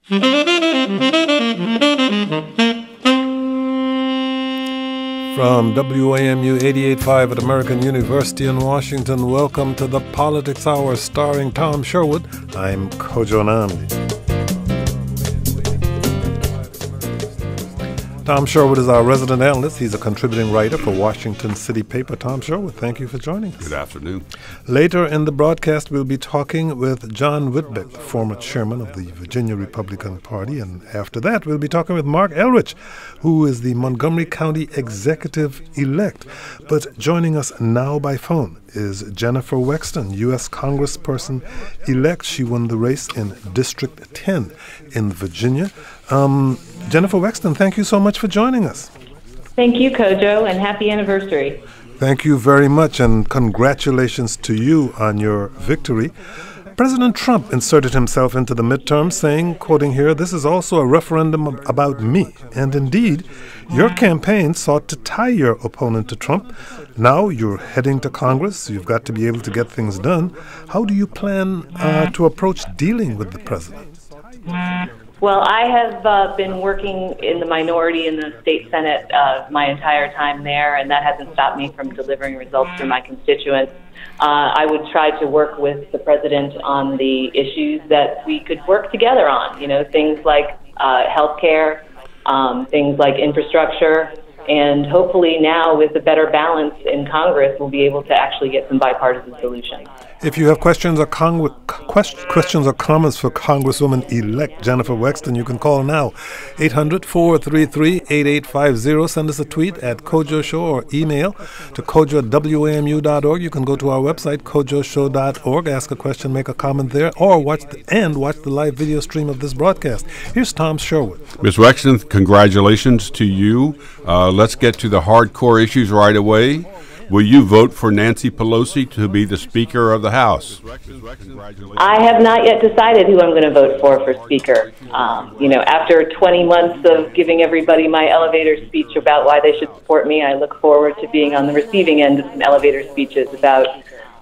From WAMU 88.5 at American University in Washington, welcome to the Politics Hour starring Tom Sherwood. I'm Kojo. Tom Sherwood is our resident analyst. He's a contributing writer for Washington City paper. Tom Sherwood, thank you for joining us. Good afternoon. Later in the broadcast, we'll be talking with John Whitbeck, the former chairman of the Virginia Republican Party. And after that, we'll be talking with Marc Elrich, who is the Montgomery County executive-elect. But joining us now by phone is Jennifer Wexton, U.S. Congressperson-elect. She won the race in District 10 in Virginia. Jennifer Wexton, thank you so much for joining us. Thank you, Kojo, and happy anniversary. Thank you very much, and congratulations to you on your victory. President Trump inserted himself into the midterm, saying, quoting here, "This is also a referendum about me." And indeed, your campaign sought to tie your opponent to Trump. Now you're heading to Congress. You've got to be able to get things done. How do you plan to approach dealing with the president? Well, I have been working in the minority in the state Senate my entire time there, and that hasn't stopped me from delivering results to my constituents. I would try to work with the president on the issues that we could work together on, things like health care, things like infrastructure, and hopefully now with a better balance in Congress, we'll be able to actually get some bipartisan solutions. If you have questions or comments for Congresswoman-elect Jennifer Wexton, you can call now, 800-433-8850. Send us a tweet at Kojo Show or email to kojo@wamu.org. You can go to our website, kojoshow.org, ask a question, make a comment there, or watch the live video stream of this broadcast. Here's Tom Sherwood. Ms. Wexton, congratulations to you. Let's get to the hardcore issues right away. Will you vote for Nancy Pelosi to be the Speaker of the House? I have not yet decided who I'm going to vote for Speaker. After 20 months of giving everybody my elevator speech about why they should support me, I look forward to being on the receiving end of some elevator speeches about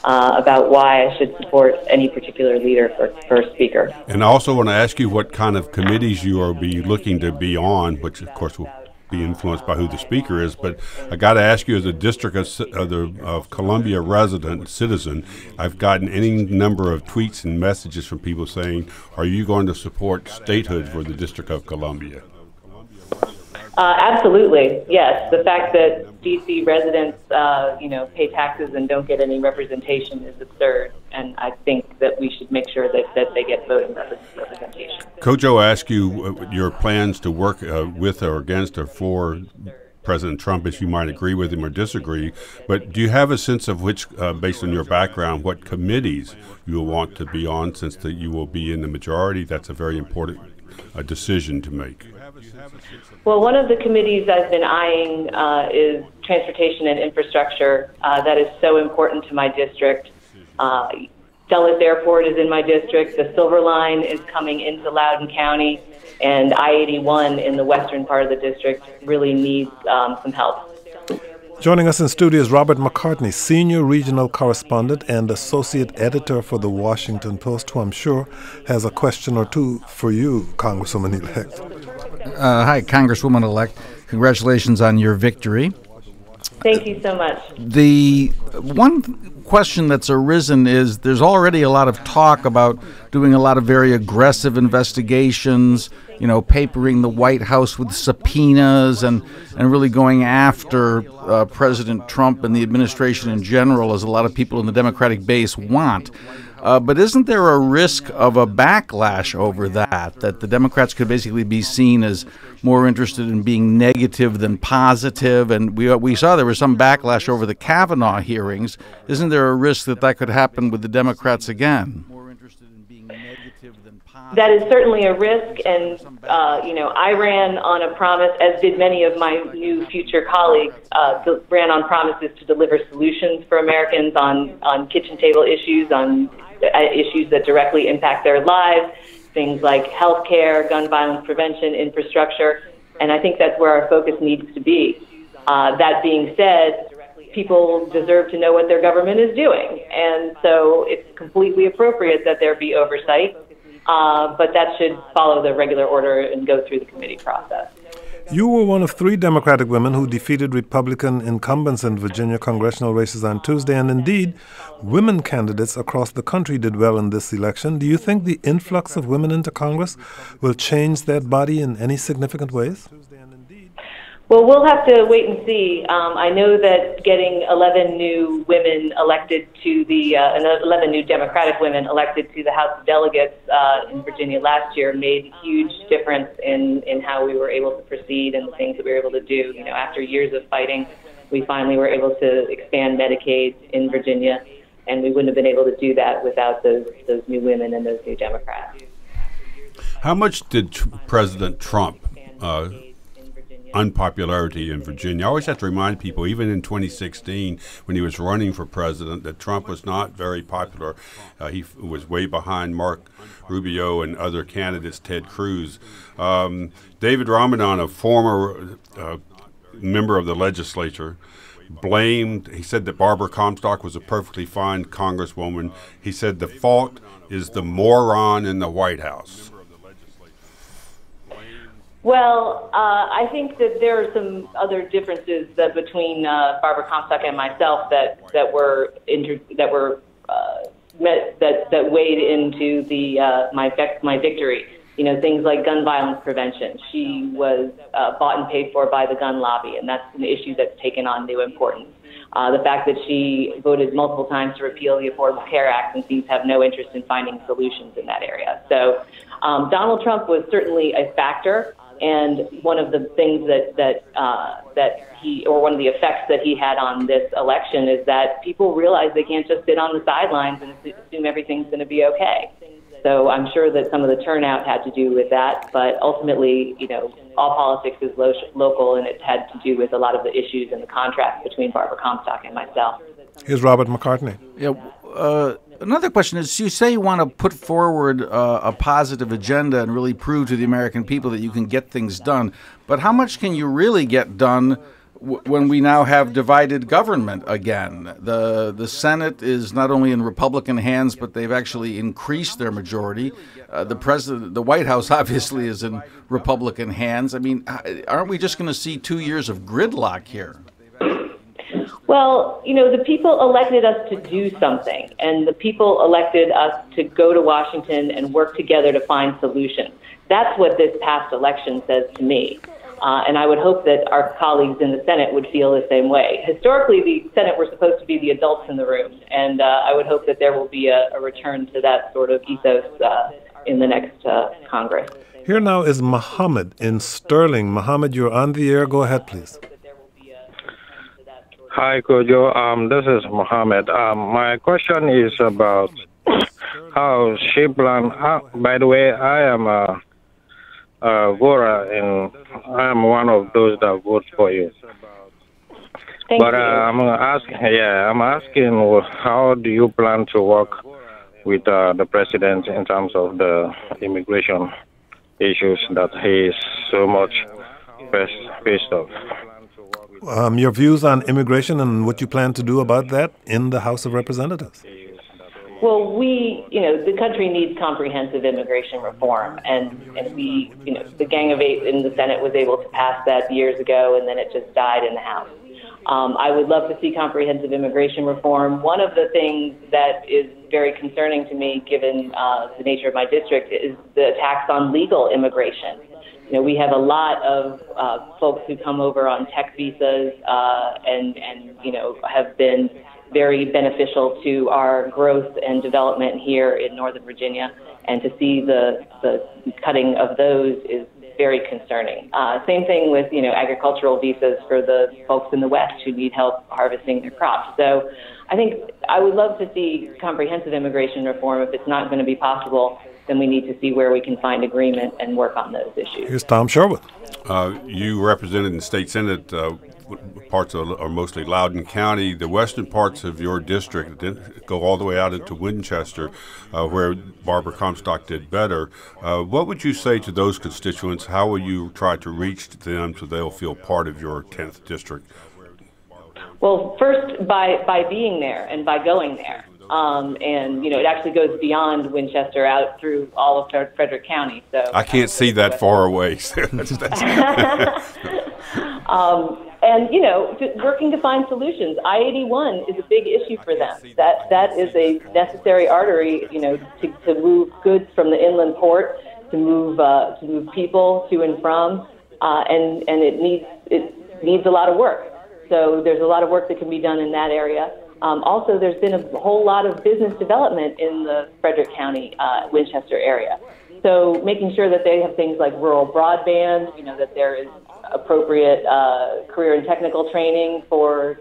why I should support any particular leader for Speaker. And I also want to ask you what kind of committees you are looking to be on, which of course will be influenced by who the speaker is, but I got to ask you, as a District of Columbia resident citizen, I've gotten any number of tweets and messages from people saying, are you going to support statehood for the District of Columbia? Absolutely, yes. The fact that D.C. residents, pay taxes and don't get any representation is absurd, and I think that we should make sure that they get voting representation. Kojo asked you your plans to work with or against or for President Trump, as you might agree with him or disagree, but do you have a sense of which, based on your background, what committees you will want to be on, since that you will be in the majority? That's a very important decision to make. Well, one of the committees I've been eyeing is transportation and infrastructure. That is so important to my district. Dulles Airport is in my district. The Silver Line is coming into Loudoun County, and I-81 in the western part of the district really needs some help. Joining us in studio is Robert McCartney, senior regional correspondent and associate editor for the Washington Post, who I'm sure has a question or two for you, Congresswoman-elect. Hi, Congresswoman-elect. Congratulations on your victory. Thank you so much. The one question that's arisen is there's already a lot of talk about doing a lot of very aggressive investigations, papering the White House with subpoenas and really going after President Trump and the administration in general, as a lot of people in the Democratic base want. But isn't there a risk of a backlash over that the Democrats could basically be seen as more interested in being negative than positive? And we saw there was some backlash over the Kavanaugh hearings. Isn't there a risk that could happen with the Democrats again? That is certainly a risk, and I ran on a promise, as did many of my new future colleagues, ran on promises to deliver solutions for Americans on kitchen table issues, on issues that directly impact their lives, things like health care, gun violence prevention, infrastructure, and I think that's where our focus needs to be. That being said, people deserve to know what their government is doing, and so it's completely appropriate that there be oversight. but that should follow the regular order and go through the committee process. You were one of 3 Democratic women who defeated Republican incumbents in Virginia congressional races on Tuesday, and indeed, women candidates across the country did well in this election. Do you think the influx of women into Congress will change that body in any significant ways? Well, we'll have to wait and see. I know that getting 11 new women elected to the 11 new Democratic women elected to the House of Delegates in Virginia last year made a huge difference in how we were able to proceed and the things that we were able to do. You know, after years of fighting, we finally were able to expand Medicaid in Virginia, and we wouldn't have been able to do that without those new women and those new Democrats. How much did President Trump unpopularity in Virginia? I always have to remind people, even in 2016, when he was running for president, that Trump was not very popular. He was way behind Marc Rubio and other candidates, Ted Cruz. David Ramadan, a former member of the legislature, he said that Barbara Comstock was a perfectly fine congresswoman. He said the fault is the moron in the White House. Well, I think that there are some other differences between Barbara Comstock and myself that weighed into my victory. You know, things like gun violence prevention. She was bought and paid for by the gun lobby, and that's an issue that's taken on new importance. The fact that she voted multiple times to repeal the Affordable Care Act and seems to have no interest in finding solutions in that area. So Donald Trump was certainly a factor. And one of the things one of the effects that he had on this election is that people realize they can't just sit on the sidelines and assume everything's going to be okay. So I'm sure that some of the turnout had to do with that, but ultimately, you know, all politics is local, and it had to do with a lot of the issues and the contrast between Barbara Comstock and myself. Here's Robert McCartney. Yeah. Another question is, you say you want to put forward a positive agenda and really prove to the American people that you can get things done. But how much can you really get done when we now have divided government again? The Senate is not only in Republican hands, but they've actually increased their majority. The White House obviously is in Republican hands. I mean, aren't we just going to see 2 years of gridlock here? Well, you know, the people elected us to do something, and the people elected us to go to Washington and work together to find solutions. That's what this past election says to me. And I would hope that our colleagues in the Senate would feel the same way. Historically, the Senate were supposed to be the adults in the room, and I would hope that there will be a return to that sort of ethos in the next Congress. Here now is Mohammed in Sterling. Mohammed, you're on the air. Go ahead, please. Hi, Kojo. This is Mohammed. My question is about how she planned. By the way, I am a voter, and I am one of those that vote for you. Thank you. I'm asking, how do you plan to work with the president in terms of the immigration issues that he is so much faced of? Your views on immigration and what you plan to do about that in the House of Representatives? Well, the country needs comprehensive immigration reform, and we, the Gang of Eight in the Senate was able to pass that years ago, and then it just died in the House. I would love to see comprehensive immigration reform. One of the things that is very concerning to me, given the nature of my district, is the attacks on legal immigration. You know, we have a lot of folks who come over on tech visas and have been very beneficial to our growth and development here in Northern Virginia. And to see the cutting of those is very concerning. Same thing with, agricultural visas for the folks in the West who need help harvesting their crops. So I think I would love to see comprehensive immigration reform. If it's not going to be possible, then we need to see where we can find agreement and work on those issues. Here's Tom Sherwood. You represented in the state Senate parts are mostly Loudoun County. The western parts of your district go all the way out into Winchester, where Barbara Comstock did better. What would you say to those constituents? How will you try to reach them so they'll feel part of your 10th district? Well, first, by being there and by going there. And, it actually goes beyond Winchester out through all of Frederick County. So I can't see that far away. And, working to find solutions. I-81 is a big issue for them. That is a necessary artery, to move goods from the inland port, to move people to and from, and it needs a lot of work. So there's a lot of work that can be done in that area. Also, there's been a whole lot of business development in the Frederick County, Winchester area. So making sure that they have things like rural broadband, that there is appropriate career and technical training for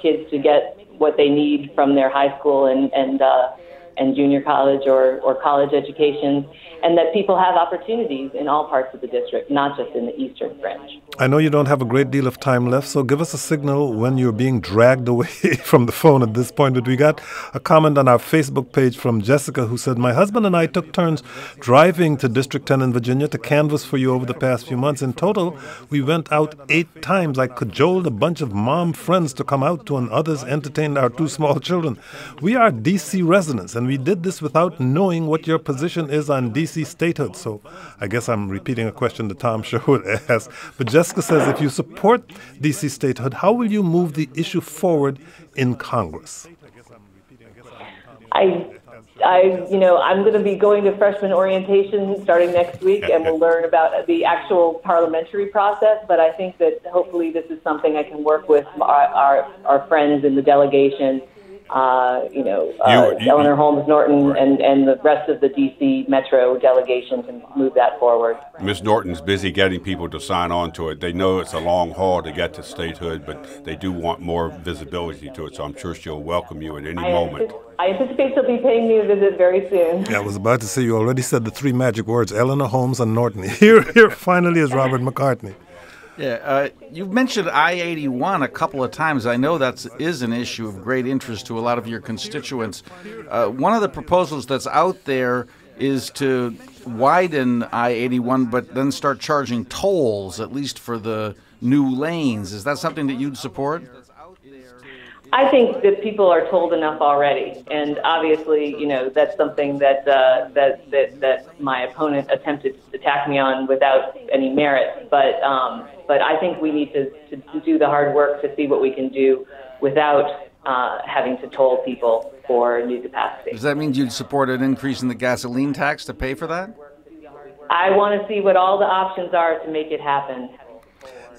kids to get what they need from their high school and junior college or college education, and that people have opportunities in all parts of the district, not just in the eastern fringe. I know you don't have a great deal of time left, so give us a signal when you're being dragged away from the phone at this point. But we got a comment on our Facebook page from Jessica who said, "My husband and I took turns driving to District 10 in Virginia to canvass for you over the past few months. In total, we went out 8 times. I cajoled a bunch of mom friends to come out to, and others entertained our 2 small children. We are D.C. residents, and we did this without knowing what your position is on D.C. statehood." So I guess I'm repeating a question that Tom Sherwood asked. But Jessica says, if you support D.C. statehood, how will you move the issue forward in Congress? I'm going to be going to freshman orientation starting next week, and we'll learn about the actual parliamentary process. But I think that hopefully this is something I can work with our friends in the delegation, Eleanor Holmes Norton and the rest of the D.C. Metro delegation to move that forward. Ms. Norton's busy getting people to sign on to it. They know it's a long haul to get to statehood, but they do want more visibility to it, so I'm sure she'll welcome you at any moment. I anticipate she'll be paying me a visit very soon. Yeah, I was about to say, you already said the 3 magic words, Eleanor Holmes and Norton. Here finally is Robert McCartney. Yeah, you've mentioned I-81 a couple of times. I know that is an issue of great interest to a lot of your constituents. One of the proposals that's out there is to widen I-81, but then start charging tolls, at least for the new lanes. Is that something that you'd support? I think that people are told enough already, and obviously, that's something that my opponent attempted to attack me on without any merit. But I think we need to do the hard work to see what we can do without having to toll people for new capacity. Does that mean you'd support an increase in the gasoline tax to pay for that? I want to see what all the options are to make it happen.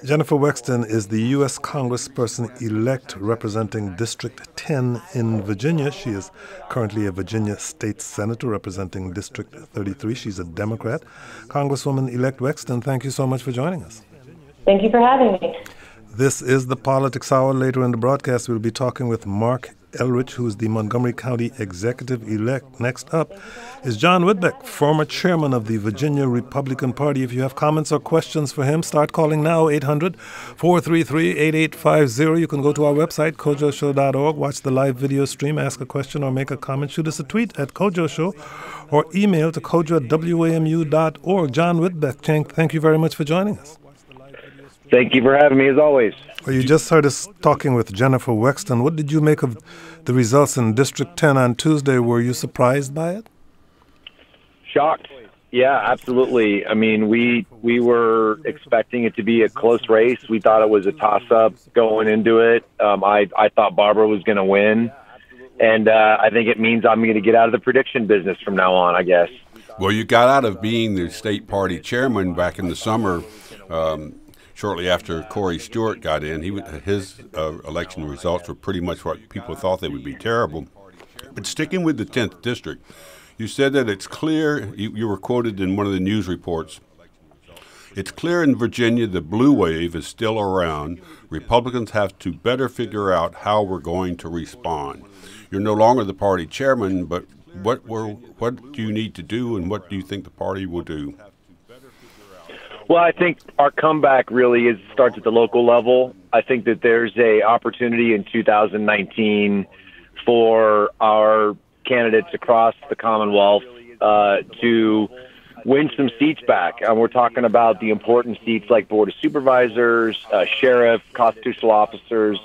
Jennifer Wexton is the U.S. Congressperson-elect representing District 10 in Virginia. She is currently a Virginia state senator representing District 33. She's a Democrat. Congresswoman-elect Wexton, thank you so much for joining us. Thank you for having me. This is the Politics Hour. Later in the broadcast, we'll be talking with Marc, Elrich, who is the Montgomery County Executive-elect. Next up is John Whitbeck, former chairman of the Virginia Republican Party. If you have comments or questions for him, start calling now, 800-433-8850. You can go to our website, kojoshow.org, watch the live video stream, ask a question or make a comment. Shoot us a tweet at Kojo Show or email to kojo@wamu.org. John Whitbeck, thank you very much for joining us. Thank you for having me, as always. Well, you just heard us talking with Jennifer Wexton. What did you make of the results in District 10 on Tuesday? Were you surprised by it? Shocked. Yeah, absolutely. I mean, we were expecting it to be a close race. We thought it was a toss-up going into it. I thought Barbara was going to win. And I think it means I'm going to get out of the prediction business from now on, I guess. Well, you got out of being the state party chairman back in the summer. Shortly after Corey Stewart got in, his election results were pretty much what people thought they would be, terrible. But sticking with the 10th district, you said that it's clear, you were quoted in one of the news reports, it's clear in Virginia the blue wave is still around. Republicans have to better figure out how we're going to respond. You're no longer the party chairman, but what do you need to do, and what do you think the party will do? Well, I think our comeback really starts at the local level. I think that there's a opportunity in 2019 for our candidates across the Commonwealth to win some seats back. We're talking about the important seats like Board of Supervisors, sheriff, constitutional officers,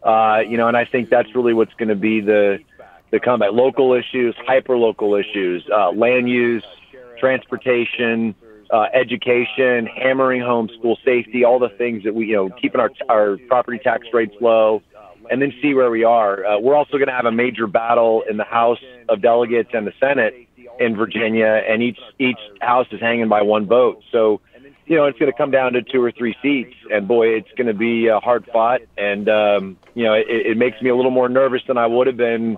and I think that's really what's going to be the the comeback. Local issues, hyper-local issues, land use, transportation, education, hammering home school safety, all the things that we, keeping our property tax rates low, and then see where we are. We're also going to have a major battle in the House of Delegates and the Senate in Virginia, and each house is hanging by one vote. So, it's going to come down to 2 or 3 seats, and boy, it's going to be hard fought. And it makes me a little more nervous than I would have been.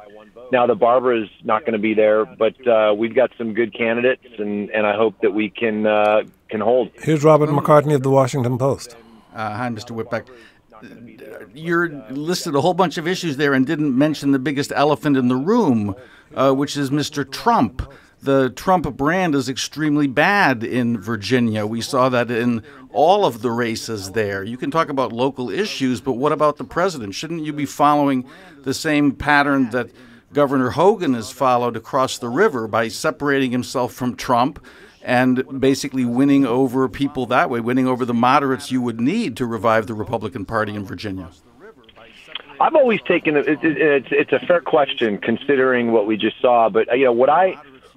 Now that Barbara's not going to be there, but we've got some good candidates, and I hope that we can hold. Here's Robert McCartney of the Washington Post. Hi, Mr. Whitbeck. You listed a whole bunch of issues there and didn't mention the biggest elephant in the room, which is Mr. Trump. The Trump brand is extremely bad in Virginia. We saw that in all of the races there. You can talk about local issues, but what about the president? Shouldn't you be following the same pattern that Governor Hogan has followed across the river by separating himself from Trump and basically winning over people that way, winning over the moderates you would need to revive the Republican Party in Virginia? I've always taken it's a fair question considering what we just saw, but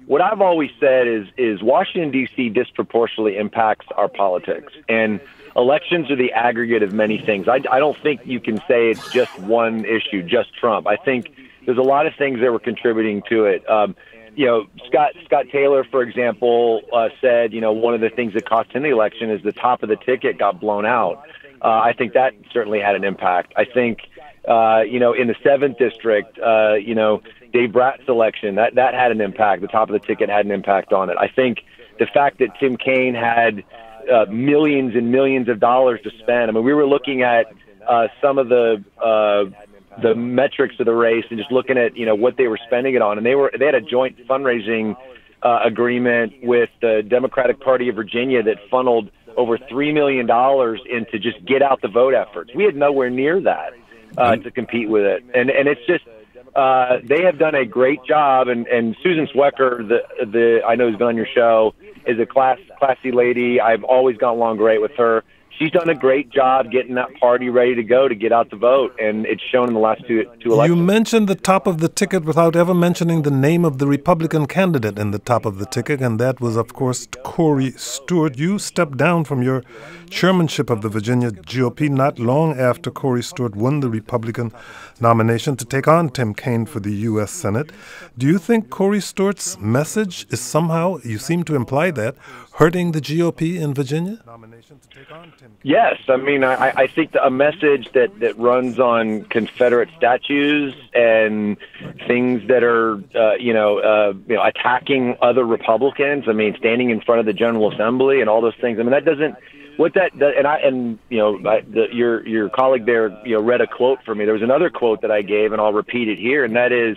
what I've always said is Washington, D.C. disproportionately impacts our politics, and elections are the aggregate of many things. I don't think you can say it's just one issue, just Trump. I think there's a lot of things that were contributing to it. Scott Taylor, for example, said, one of the things that cost him the election is the top of the ticket got blown out. I think that certainly had an impact. I think, in the 7th district, Dave Bratt's election, that had an impact. The top of the ticket had an impact on it. I think the fact that Tim Kaine had millions and millions of dollars to spend. I mean, we were looking at some of the metrics of the race and just looking at what they were spending it on, and they had a joint fundraising agreement with the Democratic Party of Virginia that funneled over $3 million into just get out the vote efforts. We had nowhere near that to compete with it, and it's just they have done a great job. And Susan Swecker, the I know who's been on your show, is a classy lady. I've always gotten along great with her. She's done a great job getting that party ready to go to get out the vote, and it's shown in the last two elections. You mentioned the top of the ticket without ever mentioning the name of the Republican candidate in the top of the ticket, and that was, of course, Corey Stewart. You stepped down from your chairmanship of the Virginia GOP not long after Corey Stewart won the Republican nomination to take on Tim Kaine for the U.S. Senate. Do you think Corey Stewart's message is somehow, you seem to imply that, hurting the GOP in Virginia? Yes. I mean, I think a message that runs on Confederate statues and things that are, attacking other Republicans. I mean, standing in front of the General Assembly and all those things. I mean, that doesn't. What that does, your colleague there, read a quote for me. There was another quote that I gave, and I'll repeat it here, and that is,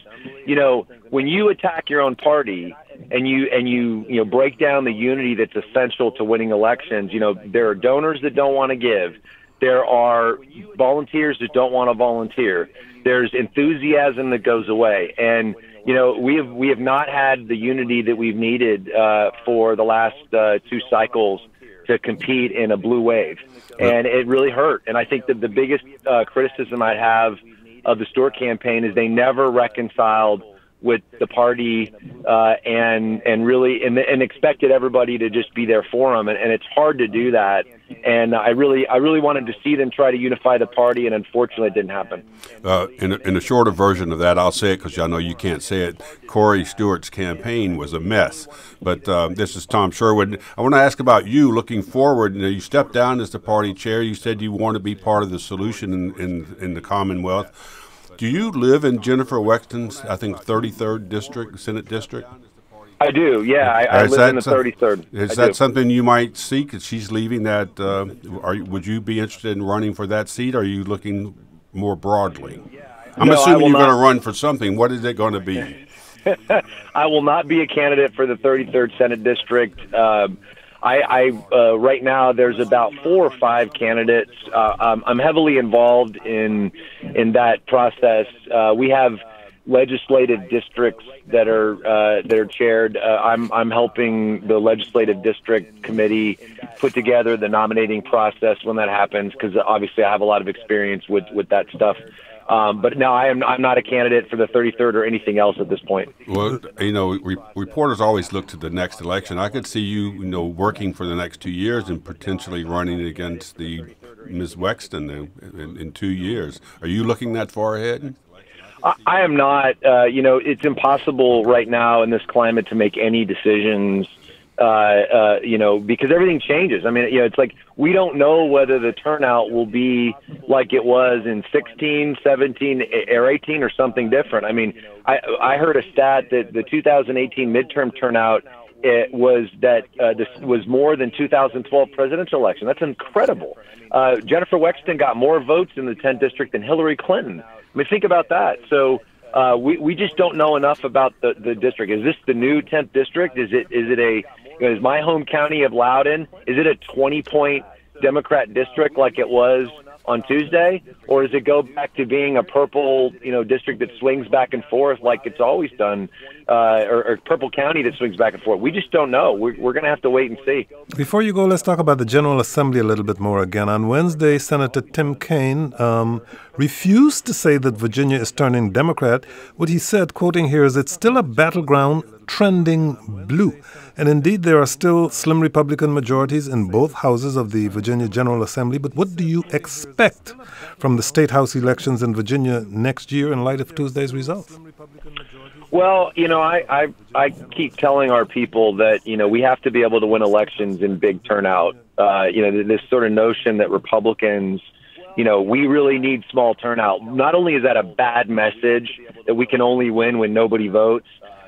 when you attack your own party and you break down the unity that's essential to winning elections, there are donors that don't want to give. There are volunteers that don't want to volunteer. There's enthusiasm that goes away, and we have not had the unity that we've needed for the last 2 cycles to compete in a blue wave, and it really hurt. And I think that the biggest criticism I have of the Stewart campaign is they never reconciled with the party and really expected everybody to just be there for them, and it's hard to do that. And I really wanted to see them try to unify the party, and unfortunately, it didn't happen. In a shorter version of that, I'll say it because I know you can't say it. Corey Stewart's campaign was a mess. But this is Tom Sherwood. I want to ask about you looking forward. You stepped down as the party chair. You said you want to be part of the solution in the Commonwealth. Do you live in Jennifer Wexton's, I think, 33rd district, Senate district? I do, yeah. I live in the 33rd. Is that something you might seek? If she's leaving that, would you be interested in running for that seat, or are you looking more broadly? I'm assuming you're going to run for something. What is it going to be? I will not be a candidate for the 33rd Senate district. Right now there's about 4 or 5 candidates. I'm heavily involved in that process. We have legislative districts that are chaired. I'm helping the legislative district committee put together the nominating process when that happens, because obviously I have a lot of experience with that stuff. But no, I'm not a candidate for the 33rd or anything else at this point. Well, reporters always look to the next election. I could see you, working for the next 2 years and potentially running against the Ms. Wexton in 2 years. Are you looking that far ahead? I am not. It's impossible right now in this climate to make any decisions. Because everything changes. I mean, it's like we don't know whether the turnout will be like it was in 16, 17, or 18 or something different. I mean, I heard a stat that the 2018 midterm turnout this was more than 2012 presidential election. That's incredible. Jennifer Wexton got more votes in the 10th district than Hillary Clinton. I mean, think about that. So we just don't know enough about the district. Is this the new 10th district? Is my home county of Loudoun, is it a 20-point Democrat district like it was on Tuesday? Or does it go back to being a purple, district that swings back and forth like it's always done, or purple county that swings back and forth? We just don't know. We're going to have to wait and see. Before you go, let's talk about the General Assembly a little bit more again. On Wednesday, Senator Tim Kaine refused to say that Virginia is turning Democrat. What he said, quoting here, is it's still a battleground trending blue. And indeed, there are still slim Republican majorities in both houses of the Virginia General Assembly. But what do you expect from the state house elections in Virginia next year in light of Tuesday's results? Well, I keep telling our people that, we have to be able to win elections in big turnout. This sort of notion that Republicans, we really need small turnout. Not only is that a bad message that we can only win when nobody votes,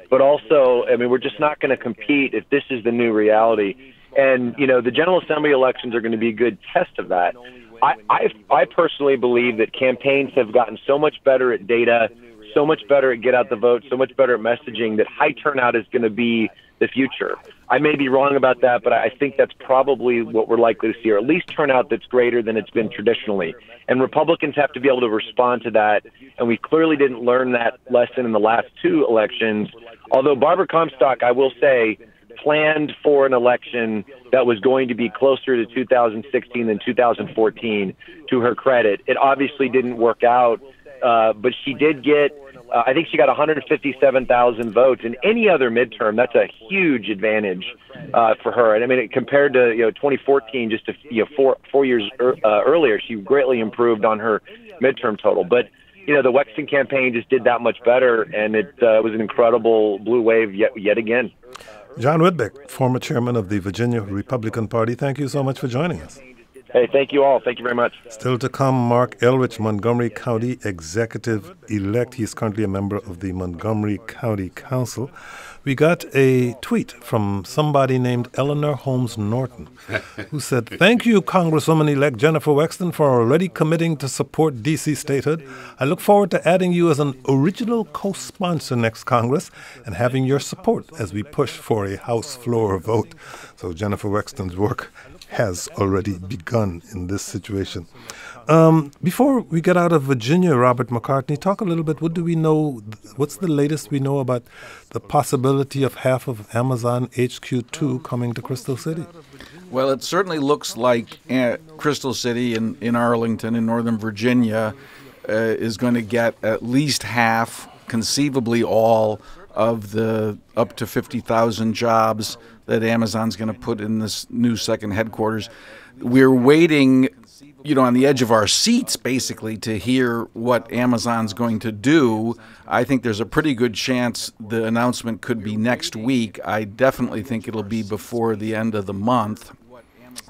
but also, we're just not going to compete if this is the new reality. And, the General Assembly elections are going to be a good test of that. I personally believe that campaigns have gotten so much better at data, so much better at get out the vote, so much better at messaging, that high turnout is going to be the future. I may be wrong about that, but I think that's probably what we're likely to see, or at least turnout that's greater than it's been traditionally. And Republicans have to be able to respond to that, and we clearly didn't learn that lesson in the last two elections. Although Barbara Comstock, I will say, planned for an election that was going to be closer to 2016 than 2014, to her credit. It obviously didn't work out, but she did get, I think she got 157,000 votes. In any other midterm, that's a huge advantage for her. And compared to 2014, just 4 years earlier, she greatly improved on her midterm total. But the Wexton campaign just did that much better, and it was an incredible blue wave yet again. John Whitbeck, former chairman of the Virginia Republican Party, thank you so much for joining us. Hey, thank you all. Thank you very much. Still to come, Marc Elrich, Montgomery County Executive-elect. He's currently a member of the Montgomery County Council. We got a tweet from somebody named Eleanor Holmes Norton, who said, "Thank you, Congresswoman-elect Jennifer Wexton, for already committing to support D.C. statehood. I look forward to adding you as an original co-sponsor next Congress and having your support as we push for a House floor vote." So Jennifer Wexton's work has already begun in this situation. Before we get out of Virginia, Robert McCartney, talk a little bit. What do we know? What's the latest we know about the possibility of half of Amazon HQ2 coming to Crystal City? Well, it certainly looks like Crystal City in Arlington in Northern Virginia is going to get at least half, conceivably all, of the up to 50,000 jobs that Amazon's going to put in this new second headquarters. We're waiting, on the edge of our seats, basically, to hear what Amazon's going to do. I think there's a pretty good chance the announcement could be next week. I definitely think it'll be before the end of the month.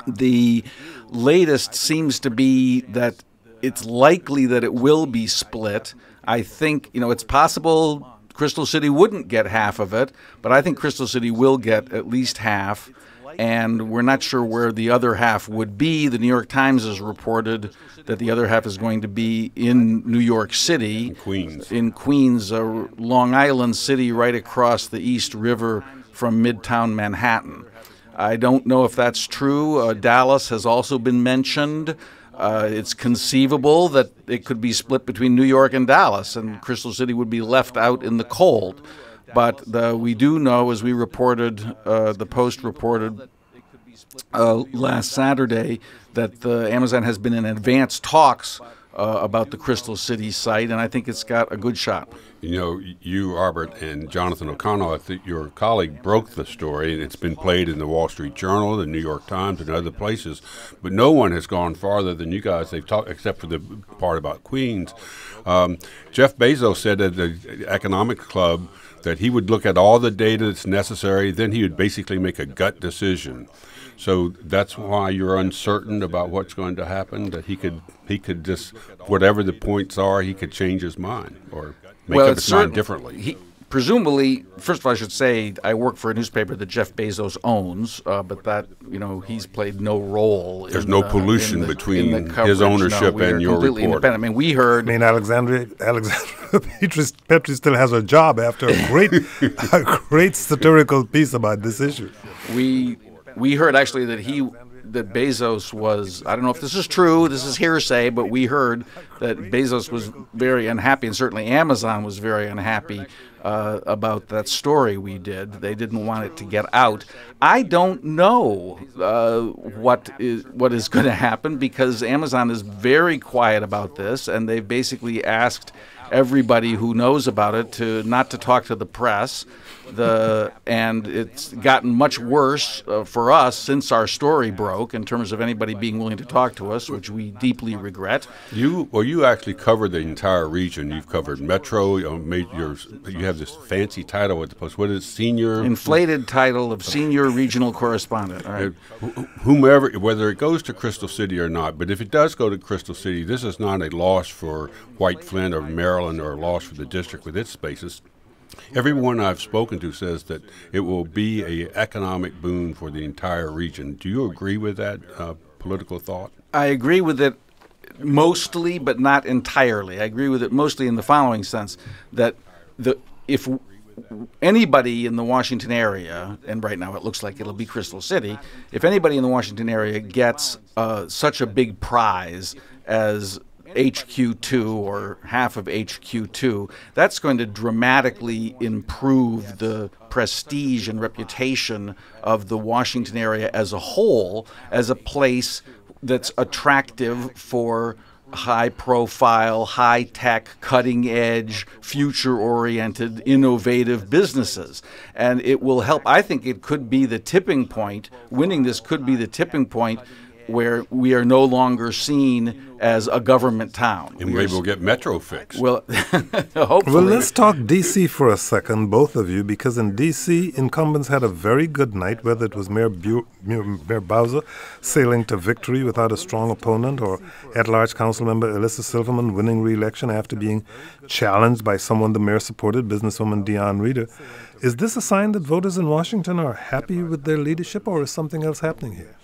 The latest seems to be that it's likely that it will be split. I think, it's possible Crystal City wouldn't get half of it, but I think Crystal City will get at least half, and we're not sure where the other half would be. The New York Times has reported that the other half is going to be in New York City. In Queens, Long Island City, right across the East River from Midtown Manhattan. I don't know if that's true. Dallas has also been mentioned. It's conceivable that it could be split between New York and Dallas, and Crystal City would be left out in the cold. But we do know, as we reported, the Post reported last Saturday, that Amazon has been in advanced talks about the Crystal City site, and I think it's got a good shot. You know, you, Robert, and Jonathan O'Connell, I think your colleague broke the story, and it's been played in the Wall Street Journal, the New York Times, and other places. But no one has gone farther than you guys. They've talked, except for the part about Queens. Jeff Bezos said at the Economic Club that he would look at all the data that's necessary, then he would basically make a gut decision. So that's why you're uncertain about what's going to happen, that he could just, whatever the points are, he could change his mind or make up his mind differently. Presumably, first of all, I should say I work for a newspaper that Jeff Bezos owns, but that, he's played no role. There's no pollution between his ownership and your report. Independent. I mean, we heard. Alexandra Petri still has a job after a great satirical piece about this issue. We heard actually that Bezos was, I don't know if this is true, this is hearsay, but we heard that Bezos was very unhappy, and certainly Amazon was very unhappy about that story we did. They didn't want it to get out. I don't know what is going to happen, because Amazon is very quiet about this, and they've basically asked everybody who knows about it not to talk to the press. And it's gotten much worse for us since our story broke, in terms of anybody being willing to talk to us, which we deeply regret. You actually covered the entire region. You've covered Metro. You have this fancy title with the Post. What is senior? Inflated title of senior regional correspondent. All right. Whomever, whether it goes to Crystal City or not, but if it does go to Crystal City, this is not a loss for White Flint or Maryland, or a loss for the district with its spaces. Everyone I've spoken to says that it will be an economic boon for the entire region. Do you agree with that political thought? I agree with it mostly, but not entirely. I agree with it mostly in the following sense, that if anybody in the Washington area, and right now it looks like it'll be Crystal City, if anybody in the Washington area gets such a big prize as HQ2 or half of HQ2, that's going to dramatically improve the prestige and reputation of the Washington area as a whole, as a place that's attractive for high-profile, high-tech, cutting-edge, future-oriented, innovative businesses. And it will help. I think it could be the tipping point. Winning this could be the tipping point where we are no longer seen as a government town. And maybe we'll get Metro fixed. Well, hopefully. Well, let's talk D.C. for a second, both of you, because in D.C., incumbents had a very good night, whether it was Mayor Bowser sailing to victory without a strong opponent, or at-large Councilmember Elissa Silverman winning re-election after being challenged by someone the mayor supported, businesswoman Dion Reeder. Is this a sign that voters in Washington are happy with their leadership, or is something else happening here?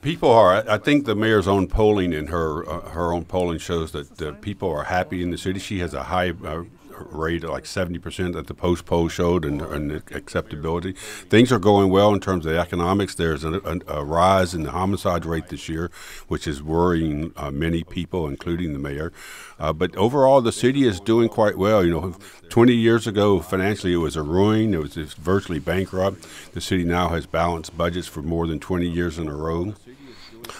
People are. I think the mayor's own polling and her own polling shows that people are happy in the city. She has a high rate, like 70% that the Post poll showed, and acceptability. Things are going well in terms of the economics. There's a rise in the homicide rate this year, which is worrying many people, including the mayor. But overall, the city is doing quite well. 20 years ago, financially, it was a ruin. It was virtually bankrupt. The city now has balanced budgets for more than 20 years in a row.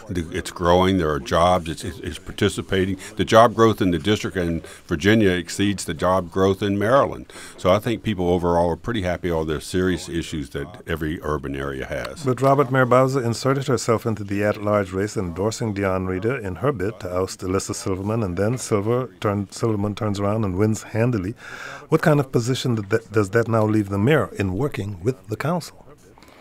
It's growing. There are jobs. It's participating. The job growth in the district in Virginia exceeds the job growth in Maryland. So I think people overall are pretty happy. All the serious issues that every urban area has. But Robert, Mayor Bowser inserted herself into the at-large race, endorsing Dion Reeder in her bid to oust Elissa Silverman, and then Silverman turns around and wins handily. What kind of position does that now leave the mayor in working with the council?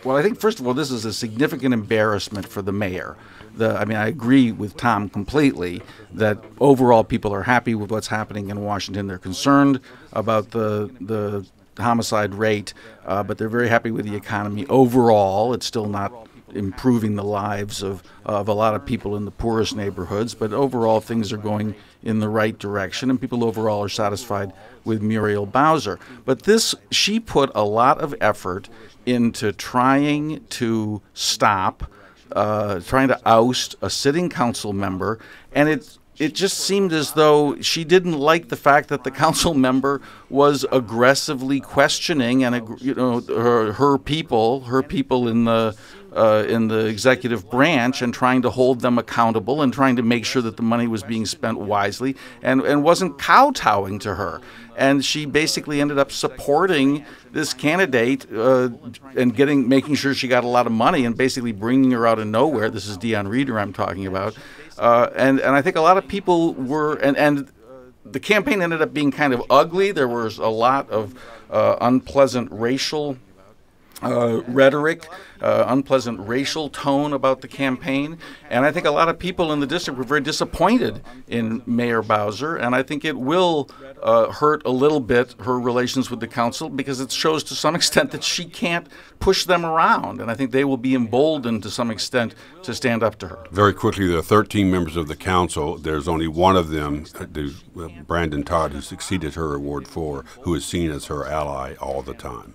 Well, I think, first of all, this is a significant embarrassment for the mayor. I agree with Tom completely that overall people are happy with what's happening in Washington. They're concerned about the homicide rate, but they're very happy with the economy overall. It's still not improving the lives of a lot of people in the poorest neighborhoods, but overall things are going in the right direction, and people overall are satisfied with Muriel Bowser. But she put a lot of effort into trying to stop trying to oust a sitting council member, and it just seemed as though she didn't like the fact that the council member was aggressively questioning and her people in the executive branch, and trying to hold them accountable and trying to make sure that the money was being spent wisely, and wasn't kowtowing to her. And she basically ended up supporting this candidate and making sure she got a lot of money, and basically bringing her out of nowhere. This is Dion Reeder I'm talking about. And I think a lot of people were, and the campaign ended up being kind of ugly. There was a lot of unpleasant racial rhetoric, unpleasant racial tone about the campaign. And I think a lot of people in the district were very disappointed in Mayor Bowser, and I think it will hurt a little bit her relations with the council, because it shows to some extent that she can't push them around, and I think they will be emboldened to some extent to stand up to her. Very quickly, there are 13 members of the council. There's only one of them, Brandon Todd, who succeeded her in Ward 4, who is seen as her ally all the time.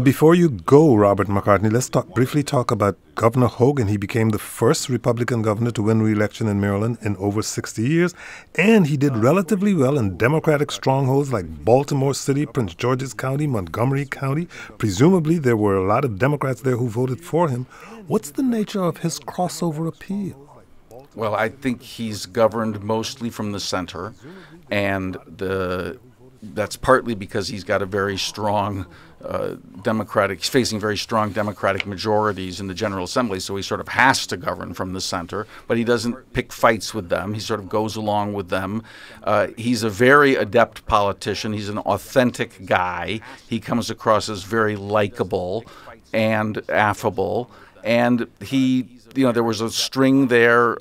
Before you go, Robert McCartney, let's briefly talk about Governor Hogan. He became the first Republican governor to win re-election in Maryland in over 60 years, and he did relatively well in Democratic strongholds like Baltimore City, Prince George's County, Montgomery County. Presumably, there were a lot of Democrats there who voted for him. What's the nature of his crossover appeal? Well, I think he's governed mostly from the center, and that's partly because he's got a very strong he's facing very strong Democratic majorities in the General Assembly, so he sort of has to govern from the center, but he doesn't pick fights with them. He sort of goes along with them. He's a very adept politician. He's an authentic guy. He comes across as very likable and affable, and there was a string there.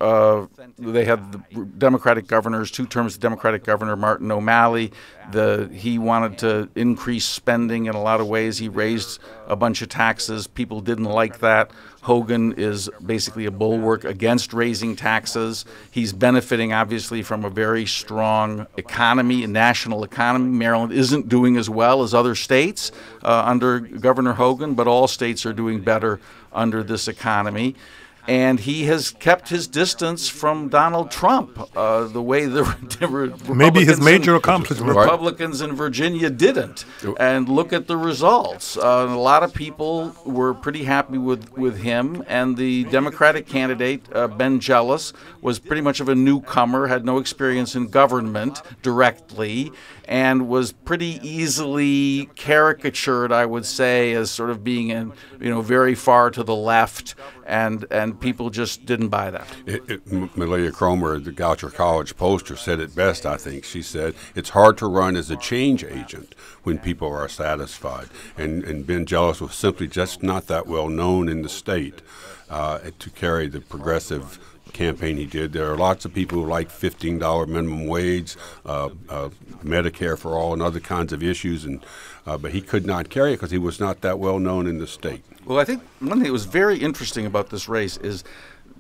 They had the Democratic governors, 2 terms of Democratic governor, Martin O'Malley. He wanted to increase spending in a lot of ways. He raised a bunch of taxes. People didn't like that. Hogan is basically a bulwark against raising taxes. He's benefiting, obviously, from a very strong economy, a national economy. Maryland isn't doing as well as other states under Governor Hogan, but all states are doing better under this economy. And he has kept his distance from Donald Trump, the way the maybe his major accomplishment. Republicans in Virginia didn't. And look at the results. A lot of people were pretty happy with him, and the Democratic candidate, Ben Jealous, was pretty much of a newcomer, had no experience in government directly, and was pretty easily caricatured, I would say, as sort of being very far to the left, and people just didn't buy that. Malia Cromer, the Goucher College poster, said it best, I think. She said, it's hard to run as a change agent when people are satisfied. And Ben Jealous was simply just not that well known in the state to carry the progressive campaign he did. There are lots of people who like $15 minimum wage, Medicare for all, and other kinds of issues, but he could not carry it because he was not that well known in the state. Well, I think one thing that was very interesting about this race is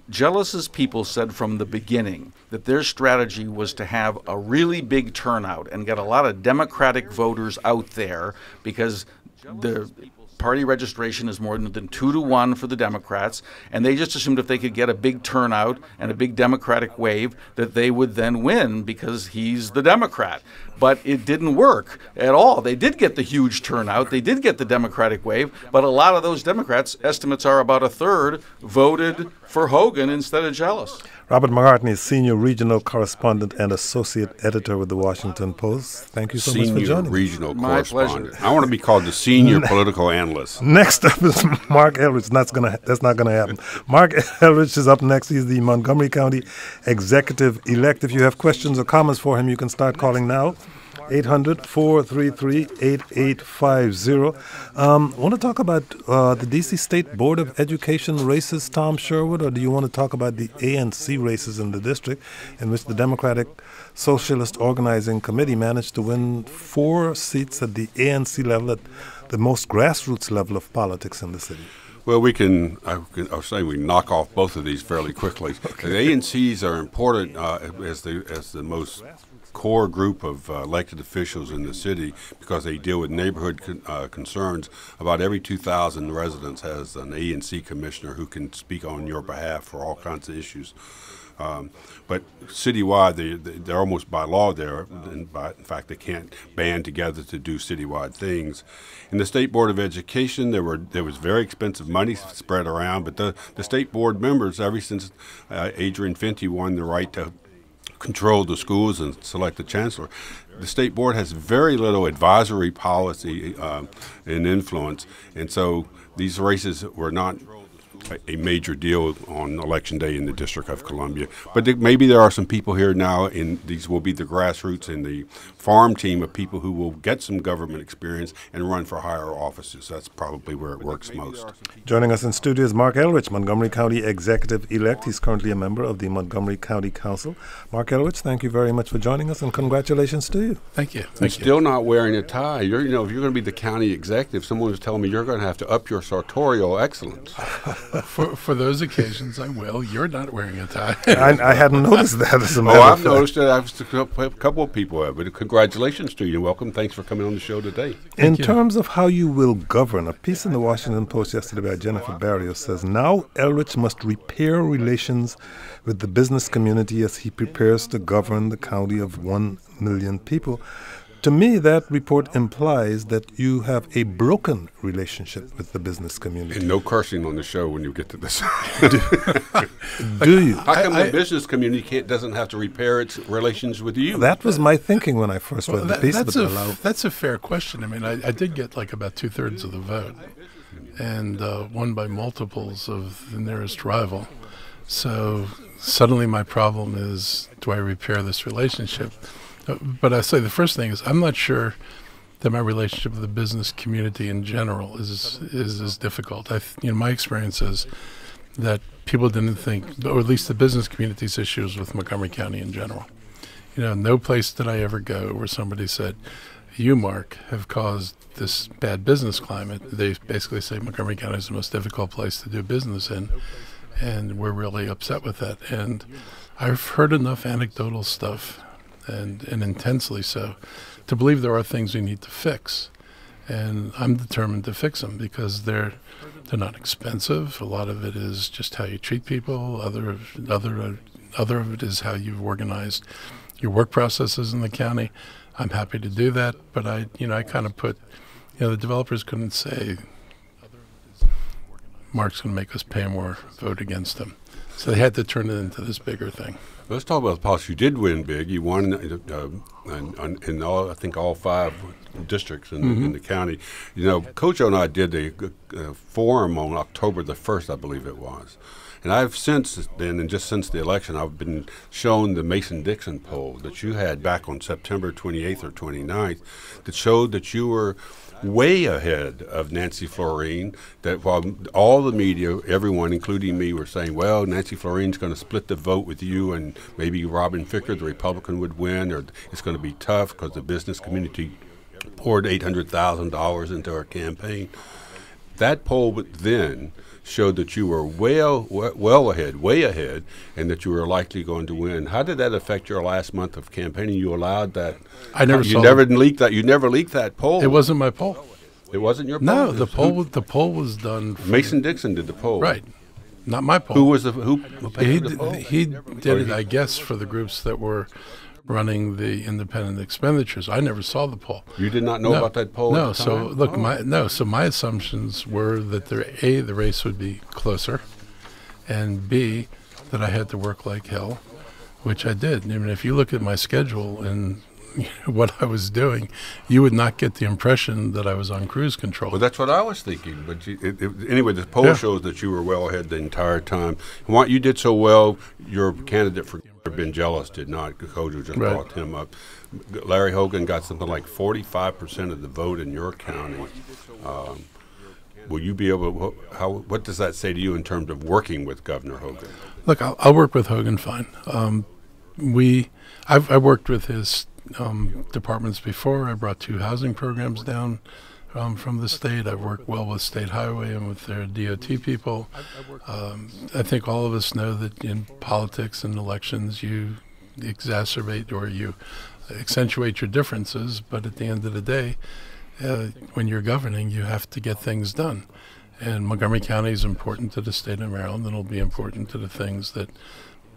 Jealous's people said from the beginning that their strategy was to have a really big turnout and get a lot of Democratic voters out there, because the party registration is more than 2-to-1 for the Democrats, and they just assumed if they could get a big turnout and a big Democratic wave that they would then win because he's the Democrat. But it didn't work at all. They did get the huge turnout. They did get the Democratic wave, but a lot of those Democrats, estimates are about a third, voted for Hogan instead of Jealous. Robert McCartney is senior regional correspondent and associate editor with the Washington Post. Thank you so much for joining me. Senior regional My correspondent. pleasure. I want to be called the senior political analyst. Next up is Marc Elrich. That's not going to happen. Marc Elrich is up next. He's the Montgomery County Executive-elect. If you have questions or comments for him, you can start calling now. 800-433-8850. I want to talk about the D.C. State Board of Education races, Tom Sherwood, or do you want to talk about the ANC races in the district, in which the Democratic Socialist Organizing Committee managed to win 4 seats at the ANC level, at the most grassroots level of politics in the city? Well, I'll say we knock off both of these fairly quickly. Okay. The ANCs are important as the most core group of elected officials in the city because they deal with neighborhood concerns. About every 2,000 residents has an ANC commissioner who can speak on your behalf for all kinds of issues. But citywide, they're almost by law there. In fact, they can't band together to do citywide things. In the State Board of Education, there was very expensive money spread around, but the State Board members, ever since Adrian Fenty won the right to control the schools and select the chancellor, the State Board has very little advisory policy and influence, and so these races were not a major deal on Election Day in the District of Columbia. But maybe there are some people here now, and these will be the grassroots and the farm team of people who will get some government experience and run for higher offices. That's probably where it works most. Joining us in studio is Marc Elrich, Montgomery County Executive-elect. He's currently a member of the Montgomery County Council. Marc Elrich, thank you very much for joining us, and congratulations to you. Thank you. You're still not wearing a tie. If you're going to be the county executive, someone was telling me you're going to have to up your sartorial excellence. For those occasions, I will. You're not wearing a tie. I hadn't noticed that. As a matter I've of fact. noticed it. A couple of people have. But congratulations to you. Welcome. Thanks for coming on the show today. In terms of how you will govern, a piece in the Washington Post yesterday by Jennifer Barrios says, now Elrich must repair relations with the business community as he prepares to govern the county of 1 million people. To me, that report implies that you have a broken relationship with the business community. And no cursing on the show when you get to this. Do you? How come the business community doesn't have to repair its relations with you? That was my thinking when I first read the piece. That's a fair question. I mean, I did get like about 2/3 of the vote, and won by multiples of the nearest rival. So suddenly my problem is, do I repair this relationship? But I say the first thing is I'm not sure that my relationship with the business community in general is as difficult. My experience is that people didn't think, or at least the business community's issues with Montgomery County in general. No place did I ever go where somebody said, you, Marc, have caused this bad business climate. They basically say Montgomery County is the most difficult place to do business in, and we're really upset with that. And I've heard enough anecdotal stuff, and intensely so, to believe there are things we need to fix. And I'm determined to fix them because they're not expensive. A lot of it is just how you treat people. Other of it is how you've organized your work processes in the county. I'm happy to do that, but I kind of put, the developers couldn't say Marc's going to make us pay more, vote against him. So they had to turn it into this bigger thing. Let's talk about the policy. You did win big. You won in all 5 districts in the county. Kojo and I did a forum on October the 1st, I believe it was. And I've since then, and just since the election, I've been shown the Mason-Dixon poll that you had back on September 28th or 29th that showed that you were way ahead of Nancy Florine, that while all the media, everyone, including me, were saying, well, Nancy Florine's going to split the vote with you and maybe Robin Ficker, the Republican, would win, or it's going to be tough because the business community poured $800,000 into our campaign. That poll then showed that you were well ahead, way ahead, and that you were likely going to win. How did that affect your last month of campaigning? You allowed that. You never leaked that. You never leaked that poll. It wasn't my poll. It wasn't your poll. No, the poll was done. Mason-Dixon did the poll. Right, not my poll. Who paid the poll? He did it, I guess, for the groups that were running the independent expenditures. I never saw the poll. You did not know about that poll? No. At the time? So look, So my assumptions were that the race would be closer, and B, that I had to work like hell, which I did. I mean, if you look at my schedule and what I was doing, you would not get the impression that I was on cruise control. Well, that's what I was thinking. But anyway, the poll shows that you were well ahead the entire time. And what you did so well, your candidate for Ben Jealous did not. Kojo just brought him up. Larry Hogan got something like 45% of the vote in your county. Will you be able to, what does that say to you in terms of working with Governor Hogan? Look, I'll work with Hogan fine. I've worked with his departments before. I brought 2 housing programs down from the state. I've worked well with State Highway and with their DOT people. I think all of us know that in politics and elections you exacerbate or you accentuate your differences, but at the end of the day, when you're governing, you have to get things done. And Montgomery County is important to the state of Maryland, and it'll be important to the things that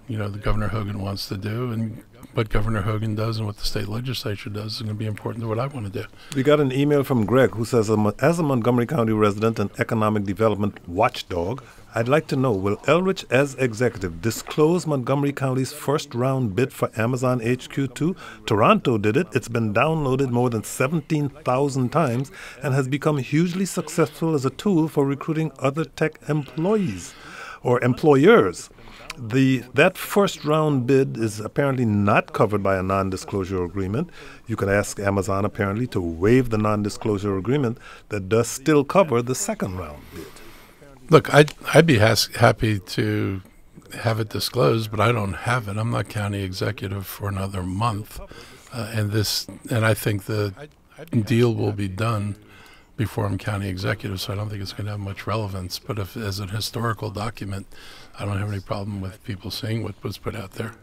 the Governor Hogan wants to do, and what Governor Hogan does and what the state legislature does is going to be important to what I want to do. We got an email from Greg who says, as a Montgomery County resident and economic development watchdog, I'd like to know, will Elrich, as executive, disclose Montgomery County's first-round bid for Amazon HQ2? Toronto did it. It's been downloaded more than 17,000 times and has become hugely successful as a tool for recruiting other tech employees or employers. That first-round bid is apparently not covered by a non-disclosure agreement. You could ask Amazon, apparently, to waive the non-disclosure agreement that does still cover the second-round bid. Look, I'd be happy to have it disclosed, but I don't have it. I'm not county executive for another month, and I think the deal will be done before I'm county executive, so I don't think it's going to have much relevance. But if, as an historical document, I don't have any problem with people seeing what was put out there.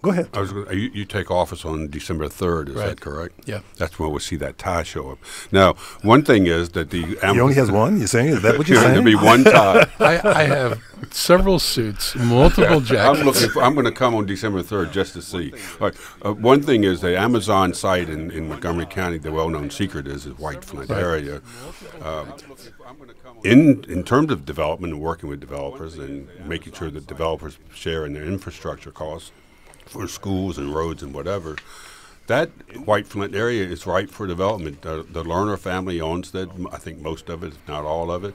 Go ahead. You take office on December 3rd, is that correct? Yeah. That's when we'll see that tie show up. Now, one thing is that he only has one? You're saying? Is that what you're saying? There'll be one tie. I have several suits, multiple jackets. I'm going to come on December 3rd just to see. All right. One thing is the Amazon site in Montgomery County, the well-known secret is White Flint area. In terms of development and working with developers and making sure that developers share in their infrastructure costs for schools and roads and whatever, that White Flint area is ripe for development. The Lerner family owns that. I think most of it, if not all of it.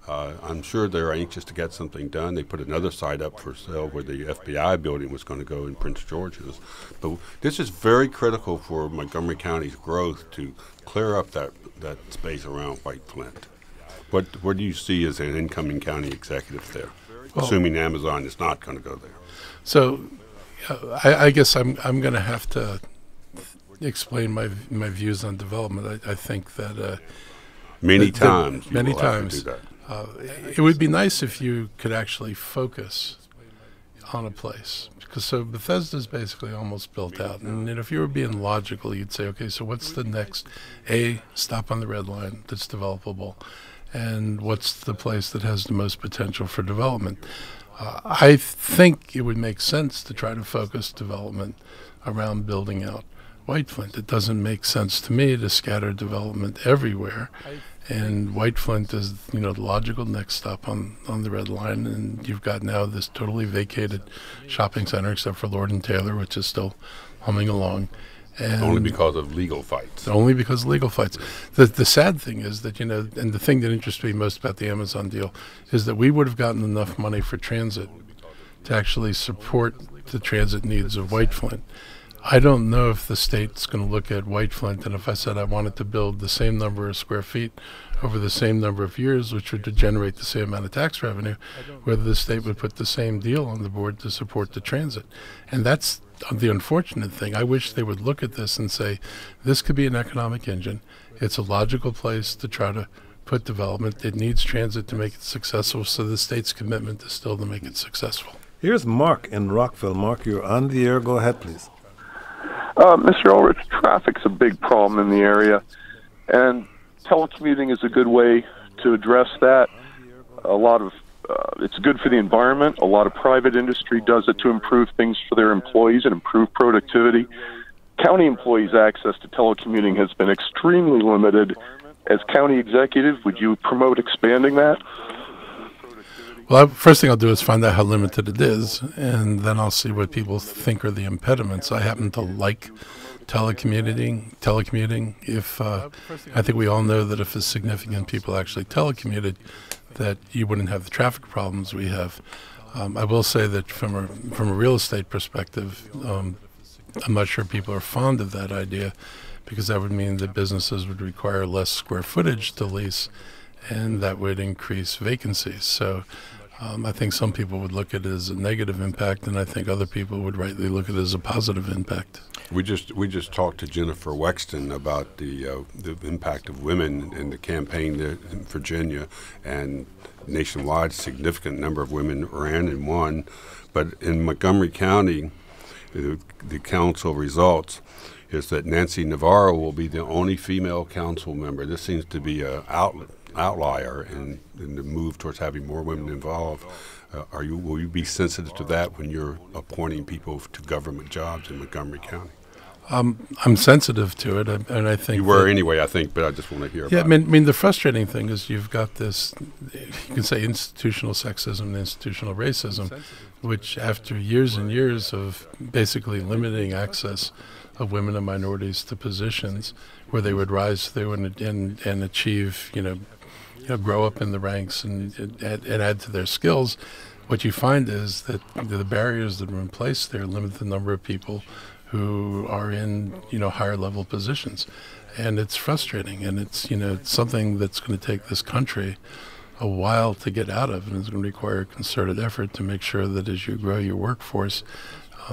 I'm sure they're anxious to get something done. They put another site up for sale where the FBI building was going to go in Prince George's. But this is very critical for Montgomery County's growth to clear up that space around White Flint. What do you see as an incoming county executive there, assuming Amazon is not going to go there? So I guess I'm going to have to explain my views on development. I think that many times it would be nice if you could actually focus on a place, because so Bethesda's basically almost built out, and if you were being logical, you'd say, okay, so what's the next stop on the red line that's developable, and what's the place that has the most potential for development? I think it would make sense to try to focus development around building out White Flint. It doesn't make sense to me to scatter development everywhere, and White Flint is the logical next stop on the red line, and you've got now this totally vacated shopping center except for Lord & Taylor, which is still humming along. And only because of legal fights. Only because of legal fights. The sad thing is that, and the thing that interests me most about the Amazon deal is that we would have gotten enough money for transit to actually support the transit needs of White Flint. I don't know if the state's going to look at White Flint, and if I said I wanted to build the same number of square feet over the same number of years, which would generate the same amount of tax revenue, whether the state would put the same deal on the board to support the transit. And that's the unfortunate thing. I wish they would look at this and say, this could be an economic engine. It's a logical place to try to put development. It needs transit to make it successful, so the state's commitment is still to make it successful. Here's Marc in Rockville. Marc, you're on the air. Go ahead, please. Mr. Elrich, traffic's a big problem in the area, and telecommuting is a good way to address that. It's good for the environment. A lot of private industry does it to improve things for their employees and improve productivity. County employees' access to telecommuting has been extremely limited. As county executive, would you promote expanding that? Well, first thing I'll do is find out how limited it is, and then I'll see what people think are the impediments. I happen to like telecommuting. I think we all know that if a significant people actually telecommuted, that you wouldn't have the traffic problems we have. I will say that from a real estate perspective, I'm not sure people are fond of that idea, because that would mean that businesses would require less square footage to lease, and that would increase vacancies. So I think some people would look at it as a negative impact, and I think other people would rightly look at it as a positive impact. We just talked to Jennifer Wexton about the impact of women in the campaign there in Virginia, and nationwide, significant number of women ran and won. But in Montgomery County, the council results is that Nancy Navarro will be the only female council member. This seems to be an outlier in the move towards having more women involved. Will you be sensitive to that when you're appointing people to government jobs in Montgomery County? I'm sensitive to it, and I think you were anyway. I think, but I just want to hear. Yeah, about I mean, the frustrating thing is you've got this, you can say, institutional sexism and institutional racism, which after years and years of basically limiting access of women and minorities to positions where they would rise through and achieve, grow up in the ranks and add to their skills. What you find is that the barriers that are in place there limit the number of people who are in, higher level positions. And it's frustrating, and it's something that's going to take this country a while to get out of, and it's going to require a concerted effort to make sure that as you grow your workforce,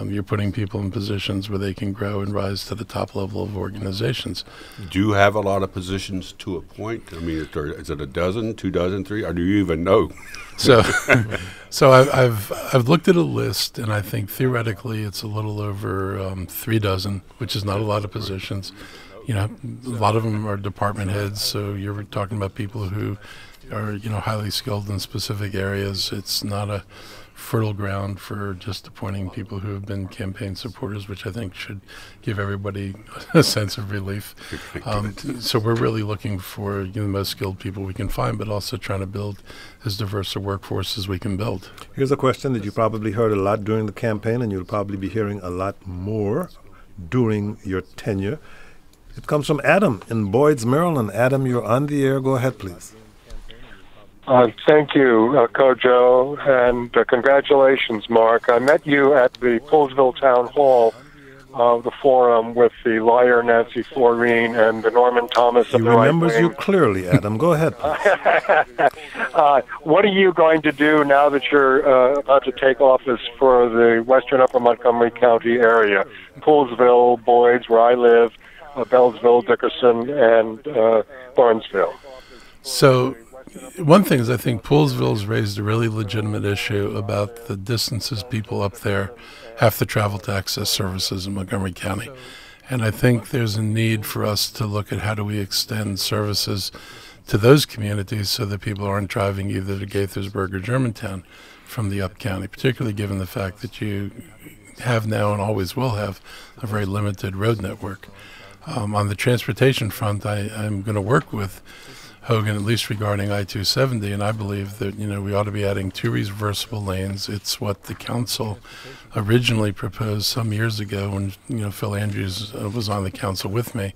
you're putting people in positions where they can grow and rise to the top level of organizations. Do you have a lot of positions to appoint? I mean, is it a dozen, 2 dozen, 3, or do you even know? So I've looked at a list, and I think theoretically it's a little over 3 dozen, which is not a lot of positions. A lot of them are department heads, so you're talking about people who are highly skilled in specific areas. It's not a fertile ground for just appointing people who have been campaign supporters, which I think should give everybody a sense of relief. So we're really looking for the most skilled people we can find, but also trying to build as diverse a workforce as we can build. Here's a question that you probably heard a lot during the campaign, and you'll probably be hearing a lot more during your tenure. It comes from Adam in Boyds, Maryland. Adam, you're on the air. Go ahead, please. Thank you, Kojo, and congratulations, Marc. I met you at the Poolesville Town Hall, the forum with the lawyer Nancy Florine and the Norman Thomas of the right wing. He remembers you clearly, Adam. Go ahead, please. What are you going to do now that you're about to take office for the western upper Montgomery County area? Poolesville, Boyds, where I live, Bellsville, Dickerson, and Lawrenceville. So one thing is I think Poolesville's raised a really legitimate issue about the distances people up there have to travel to access services in Montgomery County. And I think there's a need for us to look at how do we extend services to those communities so that people aren't driving either to Gaithersburg or Germantown from the up county, particularly given the fact that you have now and always will have a very limited road network. On the transportation front, I'm going to work with Hogan, at least regarding I-270, and I believe that we ought to be adding 2 reversible lanes. It's what the council originally proposed some years ago when Phil Andrews was on the council with me,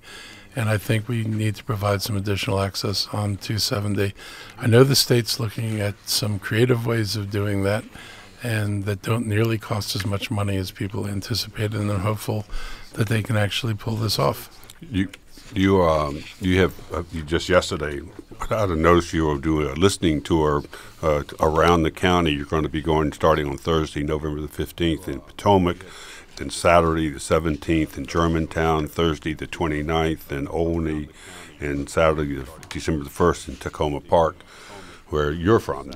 and I think we need to provide some additional access on 270. I know the state's looking at some creative ways of doing that, and that don't nearly cost as much money as people anticipated, and I'm hopeful that they can actually pull this off. You just yesterday put out a notice you were doing a listening tour around the county. You're going to be going starting on Thursday, November the 15th in Potomac, then Saturday the 17th in Germantown, Thursday the 29th in Olney, and Saturday December the 1st in Tacoma Park, where you're from.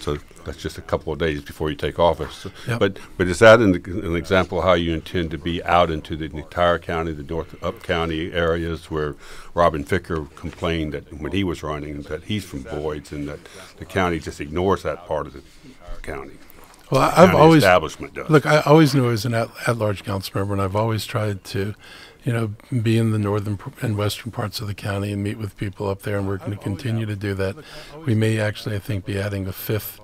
So that's just a couple of days before you take office. Yep. But is that an example of how you intend to be out into the entire county, the North Up County areas where Robin Ficker complained that when he was running that he's from Boyds and that the county just ignores that part of the county? Well, I've always establishment does. Look, I always knew I was an at-large council member, and I've always tried to be in the northern and western parts of the county and meet with people up there, and we're going to continue to do that. We may actually, I think, be adding a 5th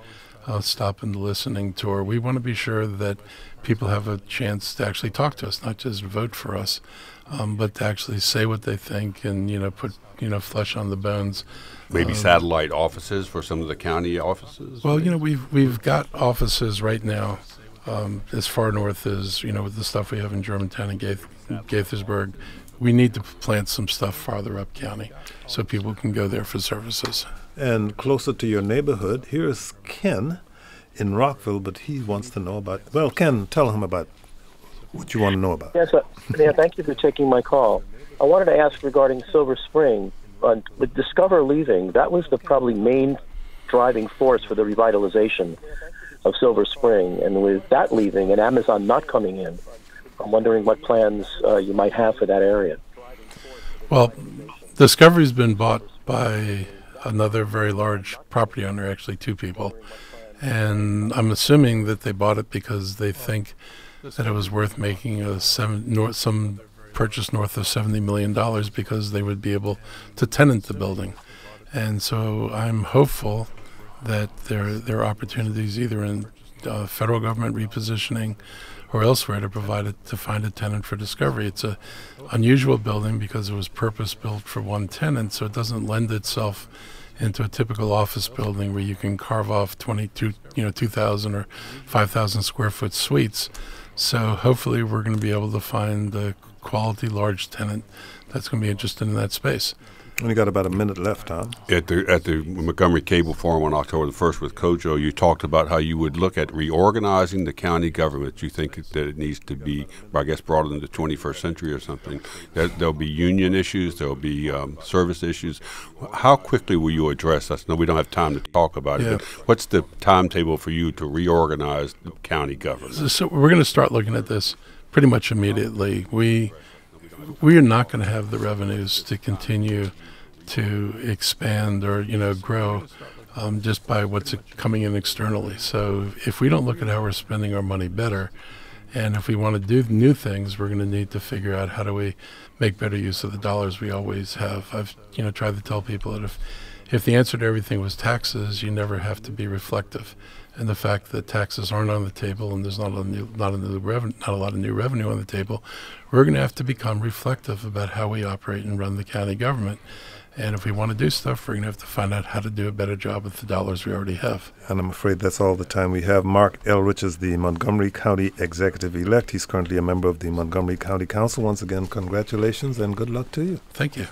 stop in the listening tour. We want to be sure that people have a chance to actually talk to us, not just vote for us, but to actually say what they think and, put, flesh on the bones. Maybe satellite offices for some of the county offices? Well, we've got offices right now as far north as, with the stuff we have in Germantown and Gaithersburg. We need to plant some stuff farther up county so people can go there for services. And closer to your neighborhood, here's Ken in Rockville, but he wants to know about, well, Ken, tell him about what you want to know about. Yes, thank you for taking my call. I wanted to ask regarding Silver Spring. With Discover leaving, that was the probably main driving force for the revitalization of Silver Spring. And with that leaving and Amazon not coming in, I'm wondering what plans you might have for that area. Well, Discovery's been bought by another very large property owner, actually two people. And I'm assuming that they bought it because they think that it was worth making some purchase north of $70 million because they would be able to tenant the building. And so I'm hopeful that there are opportunities either in federal government repositioning or elsewhere to find a tenant for Discovery. It's a unusual building because it was purpose-built for one tenant, so it doesn't lend itself into a typical office building where you can carve off 2,000 or 5,000 square foot suites. So hopefully we're going to be able to find a quality large tenant that's going to be interested in that space. Only got about a minute left, Tom. At the Montgomery Cable Forum on October the 1st with Kojo, you talked about how you would look at reorganizing the county government. You think that it needs to be, I guess, brought into the 21st century or something. There'll be union issues. There'll be service issues. How quickly will you address us? No, we don't have time to talk about it, but what's the timetable for you to reorganize the county government? So we're going to start looking at this pretty much immediately. We are not going to have the revenues to continue to expand or grow just by what's coming in externally. So if we don't look at how we're spending our money better, and if we want to do new things, we're going to need to figure out how do we make better use of the dollars we always have. I've tried to tell people that if the answer to everything was taxes, you never have to be reflective. And the fact that taxes aren't on the table and there's not a lot of new revenue on the table, we're going to have to become reflective about how we operate and run the county government. And if we want to do stuff, we're going to have to find out how to do a better job with the dollars we already have. And I'm afraid that's all the time we have. Marc Elrich is the Montgomery County Executive-elect. He's currently a member of the Montgomery County Council. Once again, congratulations and good luck to you. Thank you.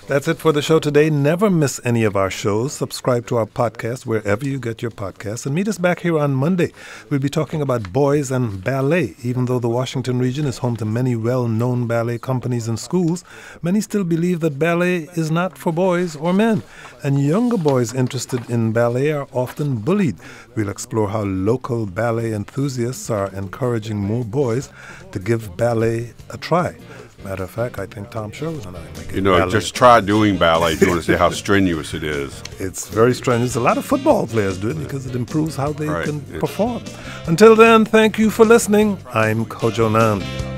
That's it for the show today. Never miss any of our shows. Subscribe to our podcast wherever you get your podcasts. And meet us back here on Monday. We'll be talking about boys and ballet. Even though the Washington region is home to many well-known ballet companies and schools, many still believe that ballet is not for boys or men. And younger boys interested in ballet are often bullied. We'll explore how local ballet enthusiasts are encouraging more boys to give ballet a try. Matter of fact, I think Tom Sherwood and I make ballet. Just try doing ballet if you want to see how strenuous it is. It's very strenuous. A lot of football players do it because it improves how they can perform. Until then, thank you for listening. I'm Kojo Nand.